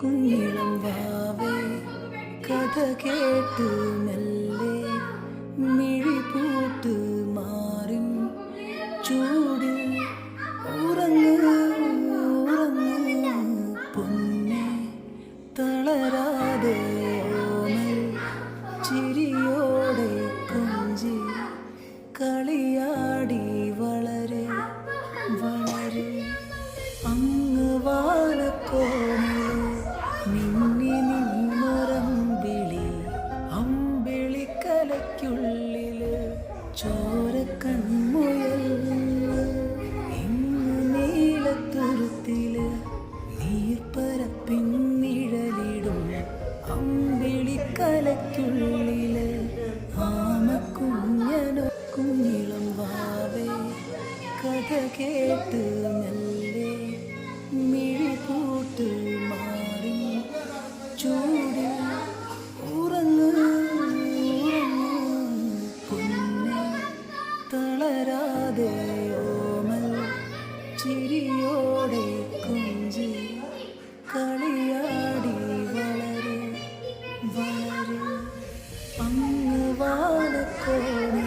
കുഞ്ഞിളം വാവേ കഥ കേട്ട് മെല്ലെ മിഴി പൂട്ട് മാറിൻ ചൂടിൽ ഉറങ്ങ് ഉറങ്ങ് പൊന്നെ തളരാതെ ഓമൽ ചിരിയോടെ കൊഞ്ചി കളിയാടി വളരെ വളരെ അങ്ങ് വാനക്കോണിൽ മിന്നി നിന്നൊരമ്പിളി അമ്പിളിക്കലയ്ക്കുള്ളില് ചോരക്കൺമുയൽ ഇങ്ങ് നീലത്തുരുത്തില് നീർപ്പരപ്പിൻ നിഴലിടും അമ്പിളിക്കലയ്ക്കുള്ളില് ആമക്കുഞ്ഞനോ കുഞ്ഞിളം വാവേ കഥ കേട്ട് മെല്ലെ മിഴി പൂട്ട് മാറി ചൂടിൽ ഉറങ്ങ് ഉറങ്ങ് പൊന്നെ തളരാതെ ഓമൽ ചിരിയോടെ കൊഞ്ചി കളിയാടി വളരെ വളരെ അങ്ങ് വാനക്കോണി